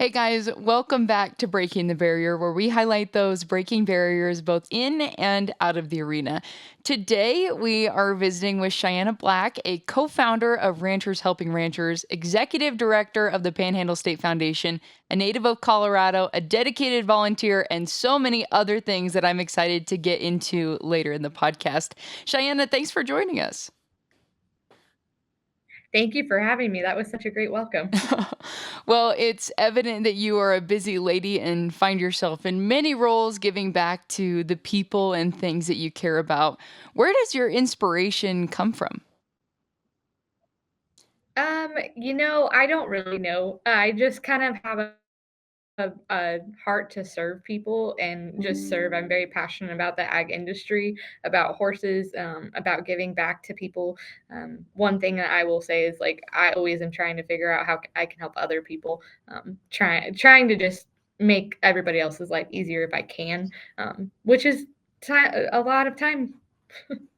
Hey guys, welcome back to Breaking the Barrier, where we highlight those breaking barriers both in and out of the arena. Today, we are visiting with Chyanna Black, a co founder of Ranchers Helping Ranchers, executive director of the Panhandle State Foundation, a native of Colorado, a dedicated volunteer, and so many other things that I'm excited to get into later in the podcast. Chyanna, thanks for joining us. Thank you for having me. That was such a great welcome. Well, it's evident that you are a busy lady and find yourself in many roles giving back to the people and things that you care about. Where does your inspiration come from? I don't really know. I just kind of have a heart to serve people and just serve. I'm very passionate about the ag industry, about horses, about giving back to people. One thing that I will say is like I always am trying to figure out how I can help other people. Trying to just make everybody else's life easier if I can, which is a lot of time.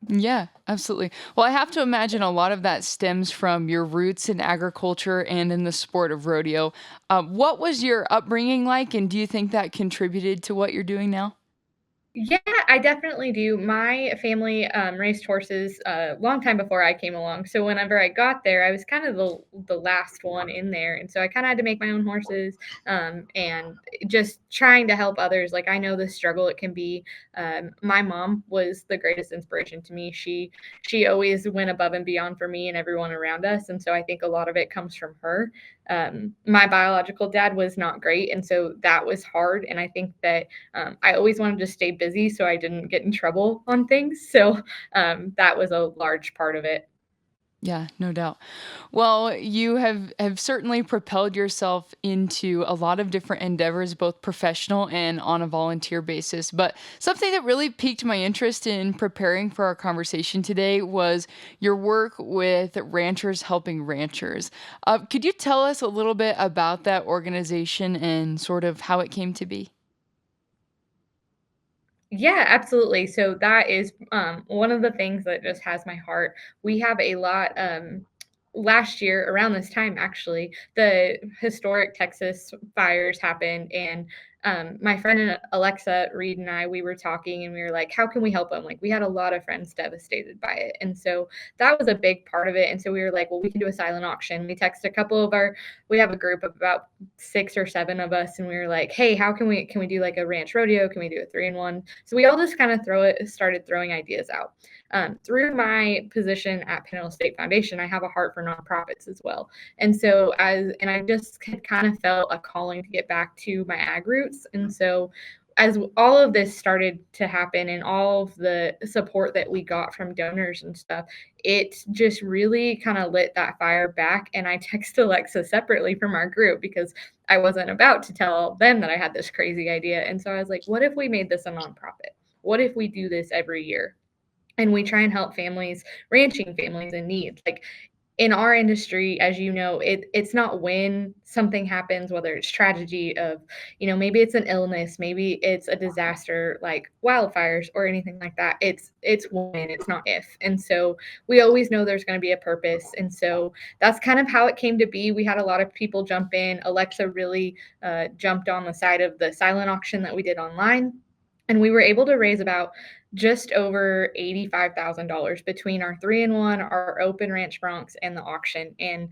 Yeah, absolutely. Well, I have to imagine a lot of that stems from your roots in agriculture and in the sport of rodeo. What was your upbringing like, and do you think that contributed to what you're doing now? Yeah, I definitely do. My family raised horses a long time before I came along. So whenever I got there, I was kind of the last one in there, and so I kind of had to make my own horses and just trying to help others. Like I know the struggle it can be. My mom was the greatest inspiration to me. She always went above and beyond for me and everyone around us, and so I think a lot of it comes from her. My biological dad was not great, and so that was hard. And I think that I always wanted to stay busy so I didn't get in trouble on things. So that was a large part of it. Yeah, no doubt. Well, you have certainly propelled yourself into a lot of different endeavors, both professional and on a volunteer basis. But something that really piqued my interest in preparing for our conversation today was your work with Ranchers Helping Ranchers. Could you tell us a little bit about that organization and sort of how it came to be? Yeah, absolutely. So that is one of the things that just has my heart. We have a lot. Last year, around this time, actually, the historic Texas fires happened, and my friend Alexa Reed and I, we were talking, and we were like, "How can we help them?" Like, we had a lot of friends devastated by it, and so that was a big part of it. And so we were like, "Well, we can do a silent auction." We texted a couple of our. We have a group of about 6 or 7 of us, and we were like, "Hey, how can we do like a ranch rodeo? Can we do a 3-in-1?" So we all just kind of started throwing ideas out. Through my position at Panhandle State Foundation, I have a heart for nonprofits as well, and so and I just had kind of felt a calling to get back to my ag roots, and so as all of this started to happen and all of the support that we got from donors and stuff, it just really kind of lit that fire back. And I texted Alexa separately from our group because I wasn't about to tell them that I had this crazy idea. And so I was like, what if we made this a nonprofit? What if we do this every year? And we try and help families, ranching families in need. Like in our industry, as you know, it's not when something happens, whether it's tragedy of, maybe it's an illness, maybe it's a disaster like wildfires or anything like that. It's when, it's not if. And so we always know there's going to be a purpose. And so that's kind of how it came to be. We had a lot of people jump in. Alexa really jumped on the side of the silent auction that we did online, and we were able to raise about just over $85,000 between our 3-in-1, our open ranch broncs, and the auction. And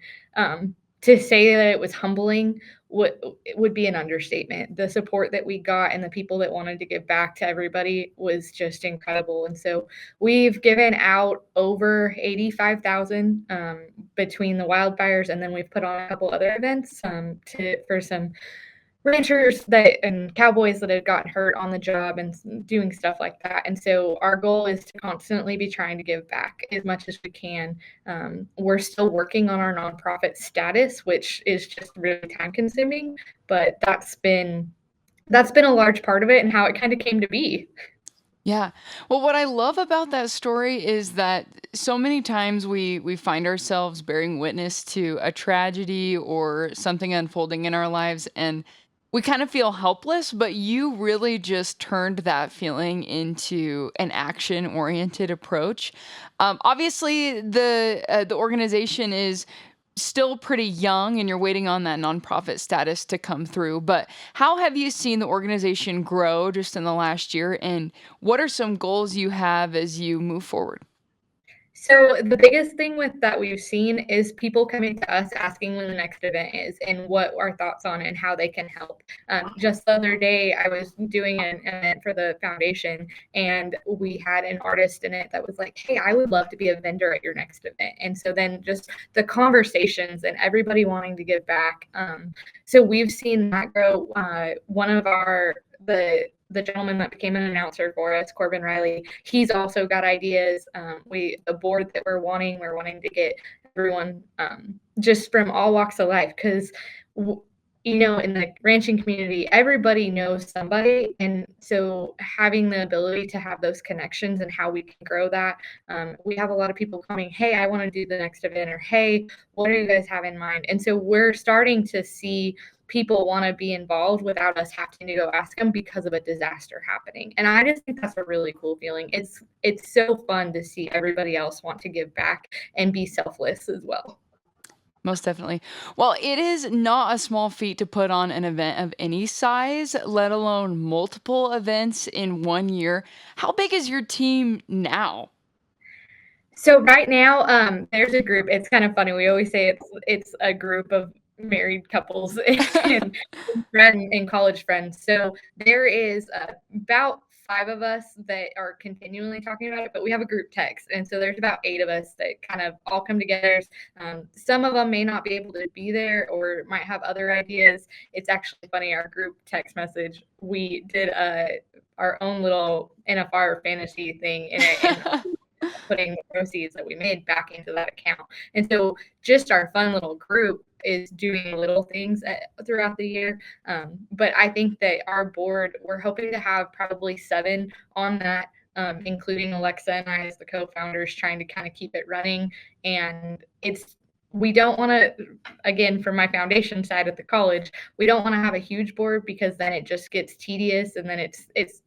to say that it was humbling would be an understatement. The support that we got and the people that wanted to give back to everybody was just incredible. And so we've given out over 85,000 between the wildfires, and then we've put on a couple other events for some ranchers that and cowboys that had gotten hurt on the job and doing stuff like that. And so our goal is to constantly be trying to give back as much as we can. We're still working on our nonprofit status, which is just really time consuming, but that's been a large part of it and how it kind of came to be. Yeah. Well, what I love about that story is that so many times we find ourselves bearing witness to a tragedy or something unfolding in our lives, and we kind of feel helpless, but you really just turned that feeling into an action-oriented approach. Obviously, the organization is still pretty young and you're waiting on that nonprofit status to come through, but how have you seen the organization grow just in the last year? And what are some goals you have as you move forward? So the biggest thing with that we've seen is people coming to us asking when the next event is and what our thoughts on it and how they can help. Just the other day, I was doing an event for the foundation, and we had an artist in it that was like, "Hey, I would love to be a vendor at your next event." And so then just the conversations and everybody wanting to give back. So we've seen that grow. One of our the gentleman that became an announcer for us, Corbin Riley, he's also got ideas. The board that we're wanting to get everyone just from all walks of life because in the ranching community, everybody knows somebody, and so having the ability to have those connections and how we can grow that. We have a lot of people coming, "Hey, I want to do the next event," or "Hey, what do you guys have in mind?" And so we're starting to see people want to be involved without us having to go ask them because of a disaster happening. And I just think that's a really cool feeling. It's so fun to see everybody else want to give back and be selfless as well. Most definitely. Well, it is not a small feat to put on an event of any size, let alone multiple events in 1 year. How big is your team now? So right now, there's a group. It's kind of funny. We always say it's a group of married couples and and college friends. So there is about five of us that are continually talking about it, but we have a group text, and so there's about eight of us that kind of all come together. Some of them may not be able to be there or might have other ideas. It's actually funny. Our group text message, we did our own little NFR fantasy thing in it, and putting the proceeds that we made back into that account. And so just our fun little group is doing little things throughout the year. But I think that our board, we're hoping to have probably seven on that, including Alexa and I as the co-founders, trying to kind of keep it running. And we don't want to, again, from my foundation side at the college, we don't want to have a huge board because then it just gets tedious and then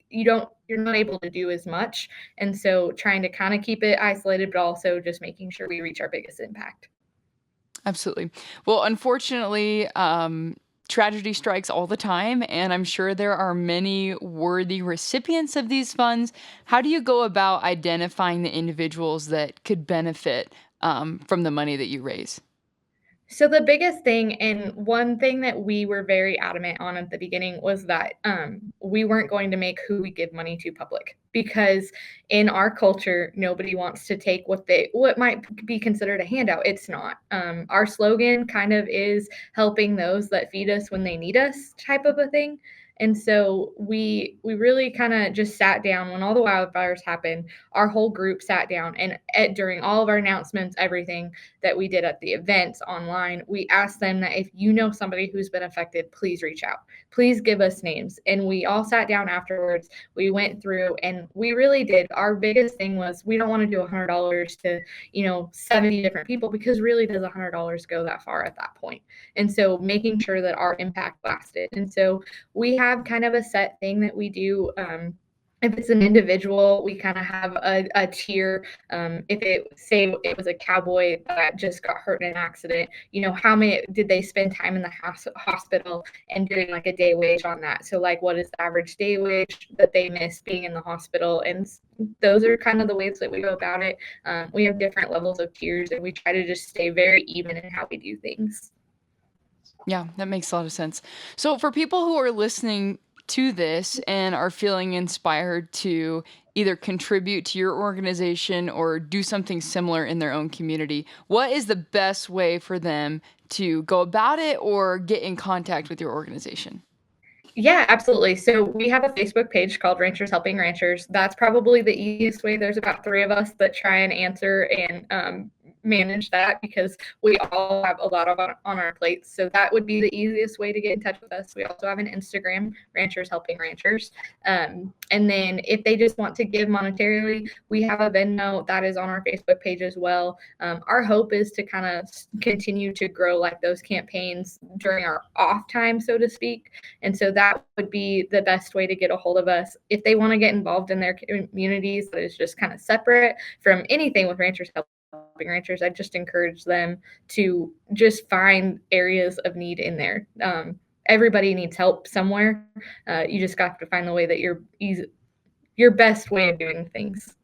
you're not able to do as much. And so trying to kind of keep it isolated, but also just making sure we reach our biggest impact. Absolutely. Well, unfortunately, tragedy strikes all the time, and I'm sure there are many worthy recipients of these funds. How do you go about identifying the individuals that could benefit from the money that you raise? So the biggest thing, and one thing that we were very adamant on at the beginning, was that we weren't going to make who we give money to public, because in our culture, nobody wants to take what might be considered a handout. It's not. Our slogan kind of is helping those that feed us when they need us, type of a thing. And so we really kind of just sat down when all the wildfires happened. Our whole group sat down, and during all of our announcements, everything that we did at the events online, we asked them that if you know somebody who's been affected, please reach out. Please give us names. And we all sat down afterwards. We went through, and we really did. Our biggest thing was we don't want to do $100 to, 70 different people, because really does $100 go that far at that point? And so making sure that our impact lasted. And so we have kind of a set thing that we do. If it's an individual, we kind of have a tier. If it was a cowboy that just got hurt in an accident, how many did they spend time in the hospital, and doing like a day wage on that? So like, what is the average day wage that they miss being in the hospital? And those are kind of the ways that we go about it. We have different levels of tiers, and we try to just stay very even in how we do things. Yeah, that makes a lot of sense. So, for people who are listening to this and are feeling inspired to either contribute to your organization or do something similar in their own community, what is the best way for them to go about it or get in contact with your organization? Yeah, absolutely. So we have a Facebook page called Ranchers Helping Ranchers. That's probably the easiest way. There's about three of us that try and answer and manage that, because we all have a lot on our plates. So that would be the easiest way to get in touch with us. We also have an Instagram, Ranchers Helping Ranchers. And then if they just want to give monetarily, we have a Venmo that is on our Facebook page as well. Our hope is to kind of continue to grow like those campaigns during our off time, so to speak. And so that would be the best way to get a hold of us. If they want to get involved in their communities, that is just kind of separate from anything with Ranchers Help, developing ranchers, I just encourage them to just find areas of need in there. Everybody needs help somewhere. You just got to find the way that your best way of doing things.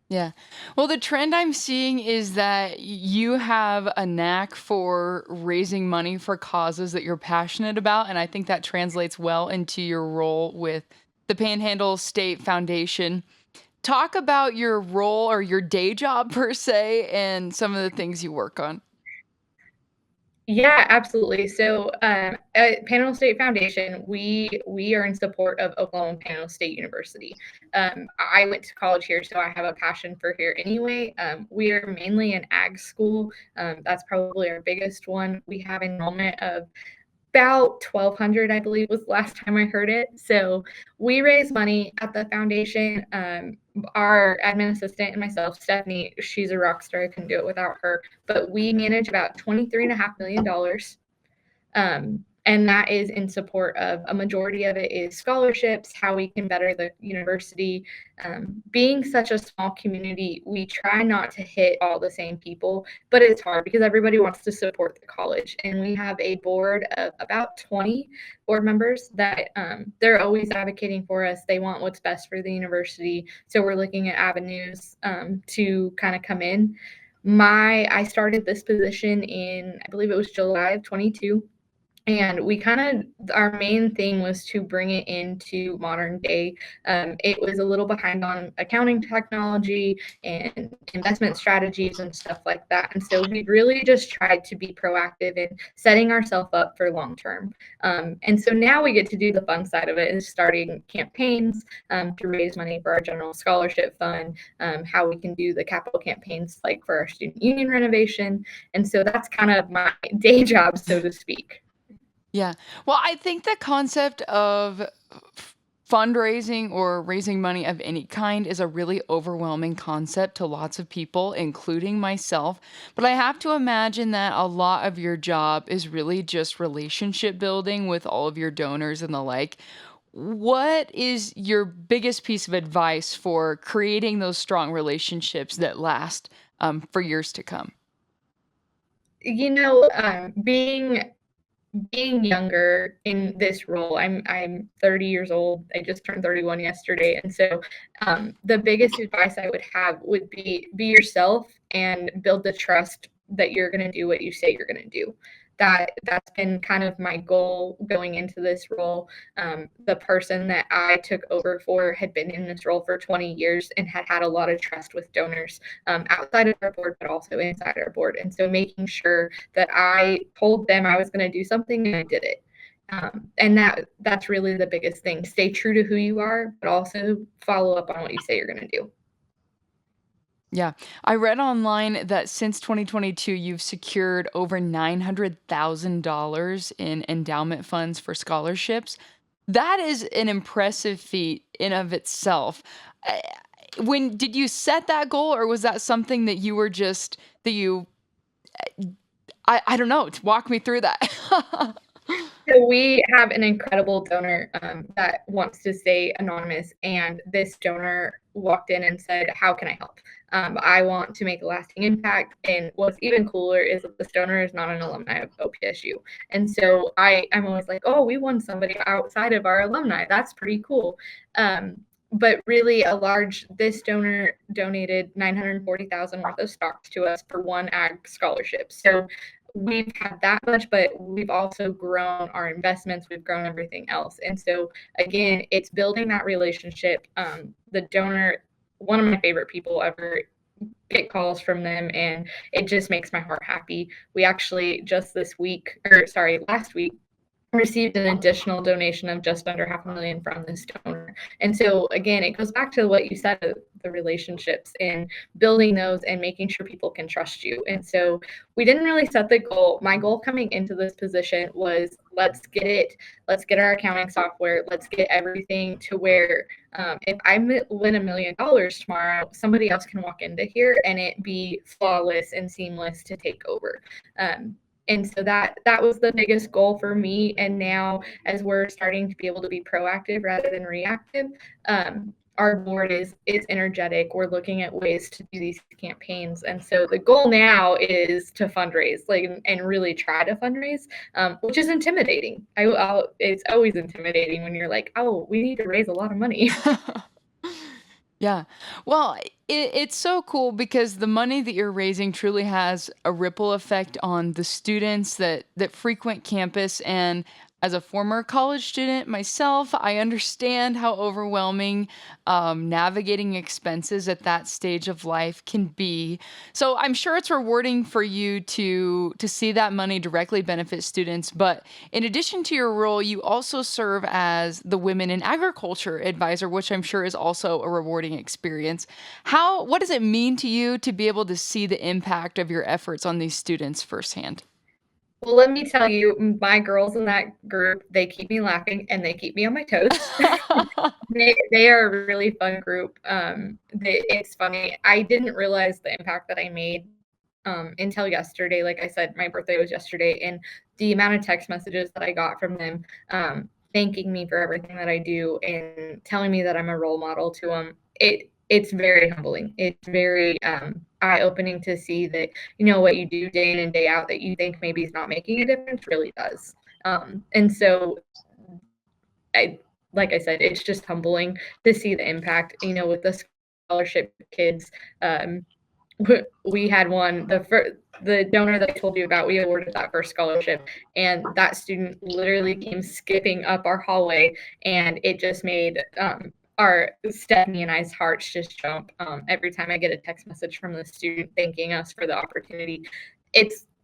Yeah. Well, the trend I'm seeing is that you have a knack for raising money for causes that you're passionate about. And I think that translates well into your role with the Panhandle State Foundation. Talk about your role or your day job, per se, and some of the things you work on. Yeah, absolutely. So, at Panhandle State Foundation, we are in support of Oklahoma Panhandle State University. I went to college here, so I have a passion for here anyway. We are mainly an ag school. That's probably our biggest one. We have enrollment of about 1,200, I believe, was the last time I heard it. So we raise money at the foundation. Our admin assistant and myself, Stephanie, she's a rock star. I couldn't do it without her. But we manage about $23.5 million. And that is in support of a majority of it is scholarships, how we can better the university. Being such a small community, we try not to hit all the same people, but it's hard because everybody wants to support the college. And we have a board of about 20 board members that they're always advocating for us. They want what's best for the university. So we're looking at avenues to kind of come in. I started this position in, I believe it was July of 22. And we kind of, our main thing was to bring it into modern day. It was a little behind on accounting technology and investment strategies and stuff like that. And so we really just tried to be proactive in setting ourselves up for long term. And so now we get to do the fun side of it, is starting campaigns to raise money for our general scholarship fund, how we can do the capital campaigns like for our student union renovation. And so that's kind of my day job, so to speak. Yeah. Well, I think the concept of fundraising or raising money of any kind is a really overwhelming concept to lots of people, including myself. But I have to imagine that a lot of your job is really just relationship building with all of your donors and the like. What is your biggest piece of advice for creating those strong relationships that last for years to come? Being younger in this role, I'm 30 years old. I just turned 31 yesterday, and so the biggest advice I would have would be yourself and build the trust that you're going to do what you say you're going to do. That's been kind of my goal going into this role. The person that I took over for had been in this role for 20 years and had had a lot of trust with donors outside of our board, but also inside our board. And so making sure that I told them I was going to do something and I did it. And that's really the biggest thing. Stay true to who you are, but also follow up on what you say you're going to do. Yeah. I read online that since 2022, you've secured over $900,000 in endowment funds for scholarships. That is an impressive feat in of itself. Uh, When did you set that goal, or was that something that you were just that you I don't know, walk me through that. So we have an incredible donor that wants to stay anonymous, and this donor walked in and said, "How can I help? I want to make a lasting impact." And what's even cooler is that this donor is not an alumni of OPSU, and so I'm always like, "Oh, we won somebody outside of our alumni. That's pretty cool." But really, this donor donated 940,000 worth of stocks to us for one ag scholarship. So we've had that much, but we've also grown our investments, we've grown everything else. And so again, it's building that relationship. The donor, one of my favorite people ever, get calls from them, and it just makes my heart happy. We actually just this week, or sorry, last week, received an additional donation of just under 500,000 from this donor. And so again, it goes back to what you said, the relationships and building those and making sure people can trust you. And so we didn't really set the goal. My goal coming into this position was let's get our accounting software, let's get everything to where if I win $1 million tomorrow, somebody else can walk into here and it be flawless and seamless to take over. And so that was the biggest goal for me. And now, as we're starting to be able to be proactive rather than reactive, our board is energetic. We're looking at ways to do these campaigns, and so the goal now is to fundraise, like, and really try to fundraise, which is intimidating. It's always intimidating when you're like, oh, we need to raise a lot of money. Yeah. Well, it's so cool because the money that you're raising truly has a ripple effect on the students that frequent campus. And as a former college student myself, I understand how overwhelming navigating expenses at that stage of life can be. So I'm sure it's rewarding for you to see that money directly benefit students. But in addition to your role, you also serve as the Women in Agriculture advisor, which I'm sure is also a rewarding experience. What does it mean to you to be able to see the impact of your efforts on these students firsthand? Well, let me tell you, my girls in that group, they keep me laughing and they keep me on my toes. They are a really fun group. It's funny. I didn't realize the impact that I made until yesterday. Like I said, my birthday was yesterday, and the amount of text messages that I got from them, thanking me for everything that I do and telling me that I'm a role model to them, it's very humbling. It's very eye opening to see that what you do day in and day out that you think maybe is not making a difference really does. And so I like I said, it's just humbling to see the impact, with the scholarship kids. Um, we had one, the donor that I told you about, we awarded that first scholarship, and that student literally came skipping up our hallway, and it just made our Stephanie and I's hearts just jump every time I get a text message from the student thanking us for the opportunity.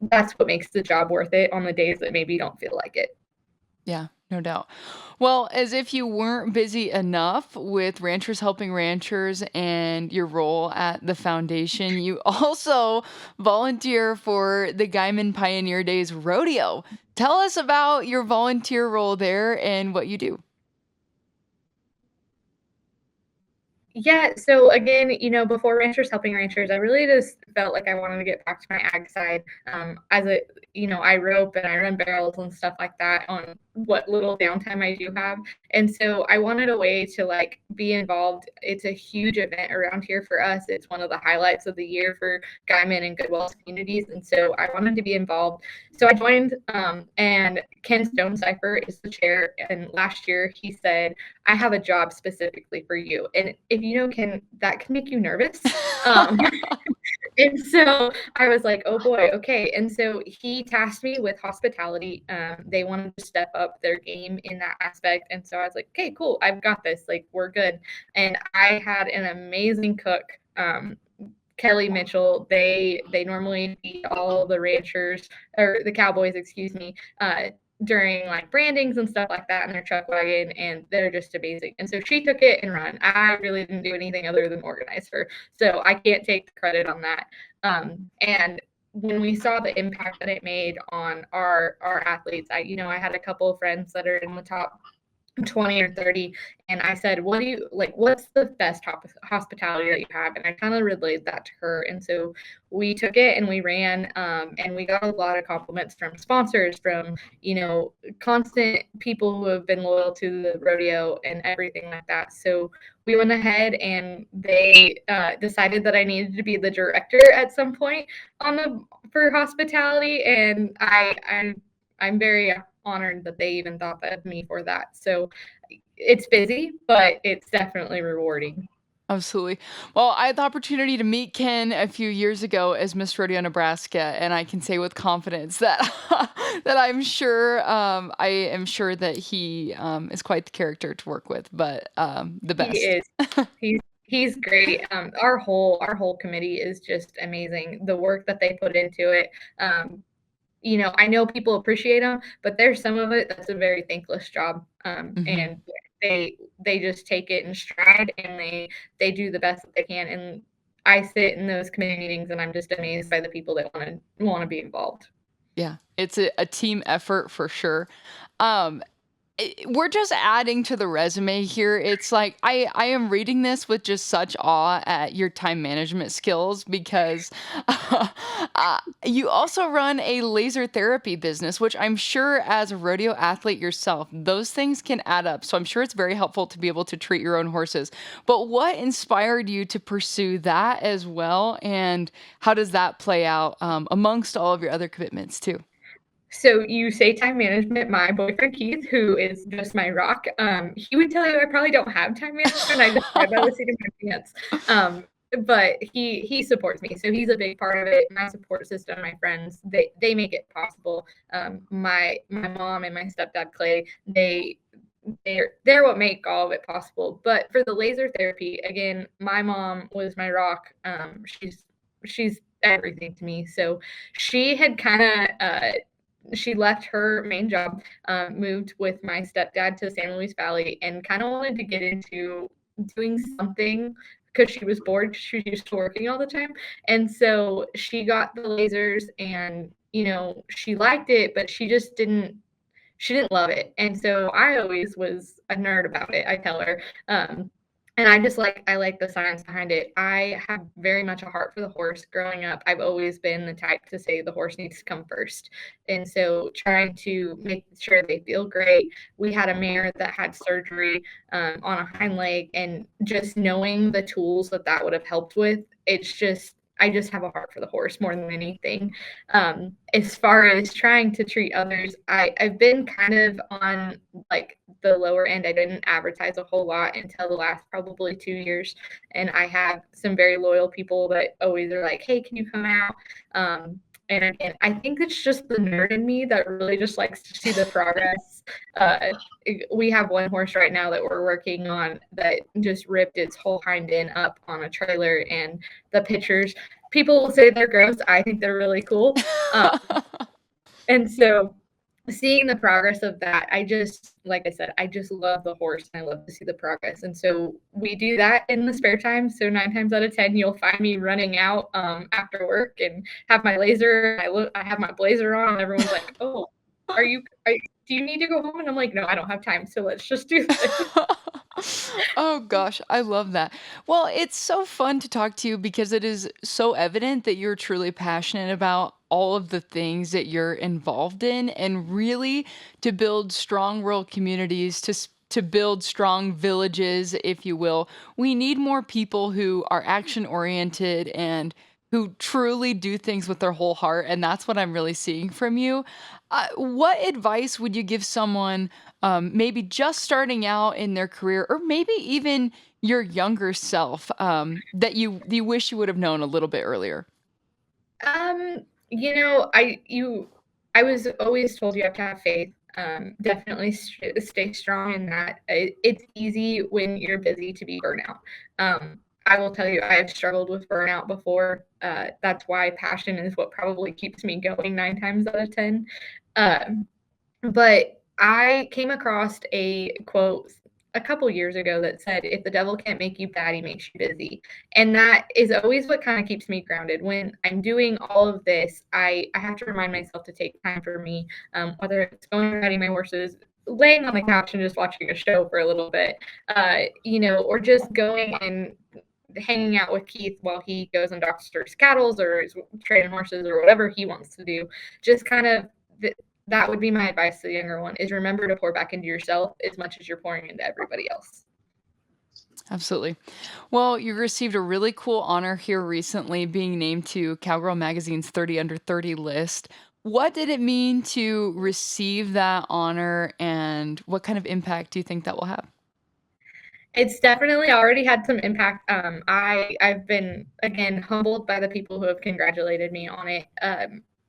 That's what makes the job worth it on the days that maybe you don't feel like it. Yeah, no doubt. Well, as if you weren't busy enough with Ranchers Helping Ranchers and your role at the foundation, you also volunteer for the Guymon Pioneer Days Rodeo. Tell us about your volunteer role there and what you do. Yeah, so again, before Ranchers Helping Ranchers, I really just felt like I wanted to get back to my ag side. I rope and I run barrels and stuff like that on what little downtime I do have. And so I wanted a way to like be involved. It's a huge event around here for us. It's one of the highlights of the year for Guymon and Goodwell's communities. And so I wanted to be involved. So I joined, and Ken Stone Cipher is the chair. And last year he said, I have a job specifically for you. And if you know Ken, that can make you nervous. Um, and so I was like, oh boy, okay. And so he tasked me with hospitality. They wanted to step up their game in that aspect. And so I was like, okay, cool. I've got this. Like, we're good. And I had an amazing cook. Kelly Mitchell, they normally feed all the ranchers or the cowboys, excuse me, during like brandings and stuff like that in their truck wagon, and they're just amazing. And so she took it and run. I really didn't do anything other than organize her, so I can't take the credit on that. And when we saw the impact that it made on our athletes, I had a couple of friends that are in the top 20 or 30, and I said, what do you like, what's the best hospitality that you have? And I kind of relayed that to her, and so we took it and we ran, and we got a lot of compliments from sponsors, from constant people who have been loyal to the rodeo and everything like that. So we went ahead and they decided that I needed to be the director at some point for hospitality, and I'm very honored that they even thought of me for that. So it's busy, but it's definitely rewarding. Absolutely. Well, I had the opportunity to meet Ken a few years ago as Miss Rodeo Nebraska, and I can say with confidence that that I am sure that he is quite the character to work with, but the He best. is. He's great. Our whole committee is just amazing. The work that they put into it. I know people appreciate them, but there's some of it that's a very thankless job. Hmm. And they just take it in stride, and they do the best that they can. And I sit in those committee meetings and I'm just amazed by the people that want to be involved. Yeah, it's a team effort for sure. Um, we're just adding to the resume here. It's like I am reading this with just such awe at your time management skills because you also run a laser therapy business, which I'm sure as a rodeo athlete yourself, those things can add up. So I'm sure it's very helpful to be able to treat your own horses. But what inspired you to pursue that as well? And how does that play out amongst all of your other commitments too? So you say time management. My boyfriend Keith, who is just my rock, he would tell you I probably don't have time management. I just fly by the seat of my pants. But he supports me, so he's a big part of it. My support system, my friends, they make it possible. My mom and my stepdad Clay, they're what make all of it possible. But for the laser therapy, again, my mom was my rock. She's everything to me. So she had kind of she left her main job, moved with my stepdad to San Luis Valley, and kind of wanted to get into doing something because she was bored. She was used to working all the time, and so she got the lasers, and she liked it, but she didn't love it. And so I always was a nerd about it, I tell her. And I like the science behind it. I have very much a heart for the horse. Growing up, I've always been the type to say the horse needs to come first. And so trying to make sure they feel great. We had a mare that had surgery on a hind leg, and just knowing the tools that would have helped with, I just have a heart for the horse more than anything. As far as trying to treat others, I've been kind of on like the lower end. I didn't advertise a whole lot until the last probably 2 years. And I have some very loyal people that always are like, hey, can you come out? And again, I think it's just the nerd in me that really just likes to see the progress. Uh, we have one horse right now that we're working on that just ripped its whole hind end up on a trailer, and the pictures, people will say they're gross. I think they're really cool. And so seeing the progress of that, like I said, I just love the horse and I love to see the progress. And so we do that in the spare time. So 9 times out of 10, you'll find me running out after work and have my laser. I have my blazer on, and everyone's like, "Oh, do you need to go home?" And I'm like, "No, I don't have time. So let's just do this." Oh gosh, I love that. Well, it's so fun to talk to you because it is so evident that you're truly passionate about all of the things that you're involved in and really to build strong rural communities to build strong villages, if you will. We need more people who are action oriented and who truly do things with their whole heart, and that's what I'm really seeing from you. What advice would you give someone maybe just starting out in their career, or maybe even your younger self that you wish you would have known a little bit earlier? Um, I was always told you have to have faith. Definitely stay strong in that. It's easy when you're busy to be burnout. I will tell you, I have struggled with burnout before. That's why passion is what probably keeps me going 9 times out of 10. Um, but I came across a quote a couple years ago that said, "If the devil can't make you bad, he makes you busy." And that is always what kind of keeps me grounded. When I'm doing all of this, I have to remind myself to take time for me, whether it's going and riding my horses, laying on the couch and just watching a show for a little bit, or just going and hanging out with Keith while he goes and doctors cattle or is training horses or whatever he wants to do. Just kind of that would be my advice to the younger one, is remember to pour back into yourself as much as you're pouring into everybody else. Absolutely. Well, you received a really cool honor here recently, being named to Cowgirl Magazine's 30 Under 30 list. What did it mean to receive that honor, and what kind of impact do you think that will have? It's definitely already had some impact. I've been again humbled by the people who have congratulated me on it.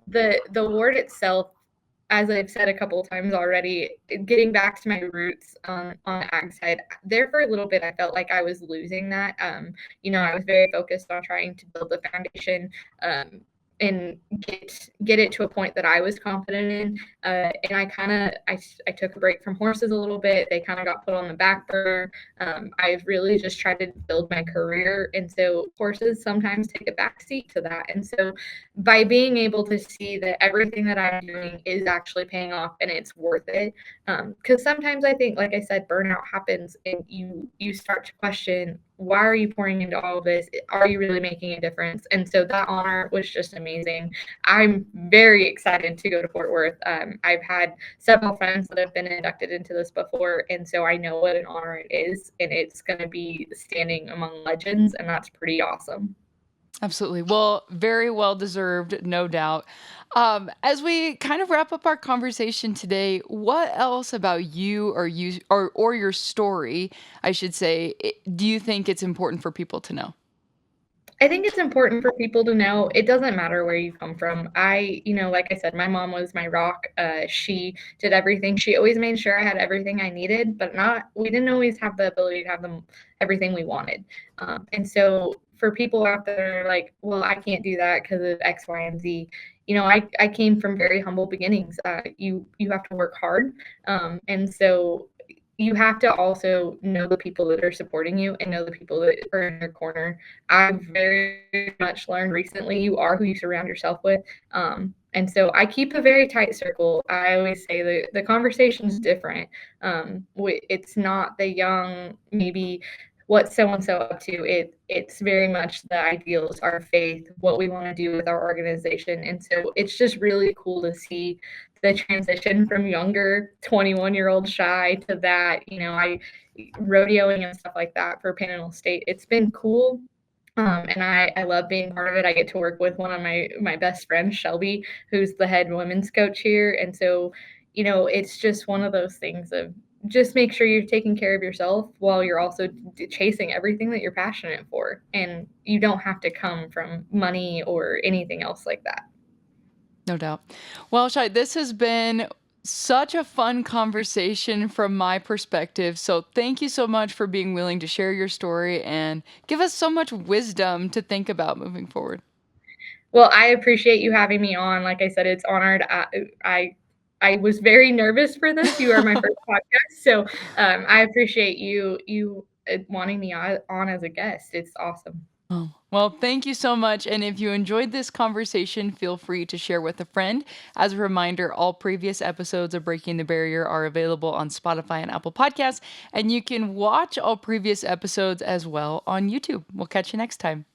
The award itself, as I've said a couple of times already, getting back to my roots on the ag side, there for a little bit, I felt like I was losing that. I was very focused on trying to build the foundation and get it to a point that I was confident in. And I took a break from horses a little bit. They kind of got put on the back burner. I've really just tried to build my career, and so horses sometimes take a back seat to that. And so by being able to see that everything that I'm doing is actually paying off and it's worth it, because sometimes I think, like I said, burnout happens, and you start to question, why are you pouring into all of this? Are you really making a difference? And so that honor was just amazing. I'm very excited to go to Fort Worth. I've had several friends that have been inducted into this before, and so I know what an honor it is, and it's going to be standing among legends, and that's pretty awesome. Absolutely. Well, very well deserved, no doubt. As we kind of wrap up our conversation today, what else about you or your story, I should say, do you think it's important for people to know? I think it's important for people to know it doesn't matter where you come from. Like I said, my mom was my rock. She did everything. She always made sure I had everything I needed, but not, we didn't always have the ability to have everything we wanted. And so for people out there like, well, I can't do that because of X, Y, and Z. I came from very humble beginnings. You have to work hard. And so you have to also know the people that are supporting you and know the people that are in your corner. I've very much learned recently, you are who you surround yourself with. And so I keep a very tight circle. I always say the conversation's different. It's not the young, maybe what's so and so up to. It's very much the ideals, our faith, what we want to do with our organization. And so it's just really cool to see the transition from younger 21-year-old shy to that, I rodeoing and stuff like that for Panhandle State. It's been cool. And I love being part of it. I get to work with one of my best friends, Shelby, who's the head women's coach here. And so, it's just one of those things of just make sure you're taking care of yourself while you're also chasing everything that you're passionate for. And you don't have to come from money or anything else like that. No doubt. Well, Shai, this has been such a fun conversation from my perspective. So thank you so much for being willing to share your story and give us so much wisdom to think about moving forward. Well, I appreciate you having me on. Like I said, it's honored. I was very nervous for this. You are my first podcast, so I appreciate you wanting me on as a guest. It's awesome. Oh, well, thank you so much. And if you enjoyed this conversation, feel free to share with a friend. As a reminder, all previous episodes of Breaking the Barrier are available on Spotify and Apple Podcasts, and you can watch all previous episodes as well on YouTube. We'll catch you next time.